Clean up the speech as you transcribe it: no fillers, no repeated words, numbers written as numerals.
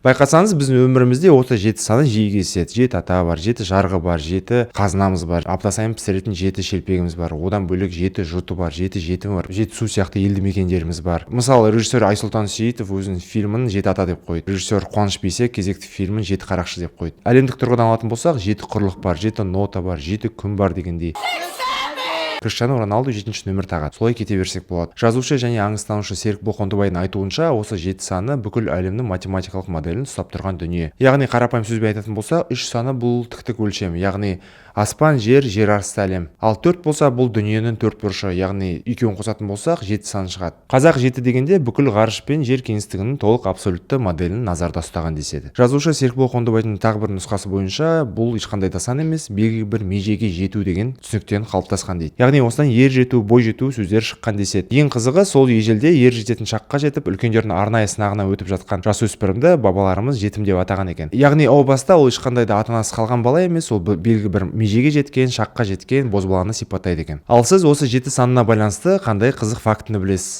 Байқасаңыз, біздің өмірімізде осы 7 саны жиі кездеседі. 7 ата бар, 7 жарғы бар, 7 қазынамыз бар, апта сайын пісіретін 7 шелпегіміз бар. Одан бөлек 7 жұрты бар, 7 жетімі бар, Жетісу сияқты елді мекендеріміз бар. Мысалы, режиссер Айсұлтан Сейітов өзінің фильмін 7 ата деп қойды. Режиссер Қуаныш Бейсек кезекті фильмін 7 қарақшы деп қойды. Әлемдік тұрғыдан алатын болсақ, 7 құрлық бар, 7 нота бар, 7 күн бар дегендей. Криштиану Роналду 7-ші нөмір тағады. Солай кете берсек болады. Жазушы және аңызтанушы Серікбол Қондыбайдың айтуынша, осы 7 саны бүкіл әлемнің математикалық моделін ұстап тұрған дүние. Яғни қарапайым сөзбен айтатын болса, 3 саны бұл тіктік өлшем, яғни аспан, жер асты әлем. Ал 4 болса, бұл дүниенің 4 бұрышы, яғни екеуін қосатын болсақ, 7 саны шығады. Қазақ 7 дегенде бүкіл ғарыш пен жер кеңістігінің толық абсолютті моделін назарда ұстаған деседі. Жазушы Серікбол Қондыбайдың тағы бір нұсқасы бойынша, бұл ешқандай да сан емес, белгілі бір межеге жету деген түсініктен қалыптасқан дейді. Яғни осыдан ер жету, бой жету сөздер шыққан деседі. Ең қызығы, сол ежелде ер жететін шаққа жетіп, үлкендердің арнайы сынағына өтіп жатқан жасөспірімді бабаларымыз жетім деп атаған екен. Яғни о баста ол ешқандай да ата-анасы қалған бала емес, ол белгілі бір межеге жеткен, шаққа жеткен бозбаланы сипаттайды екен. Ал сіз осы 7 санына байланысты қандай қызық фактіні білесіз?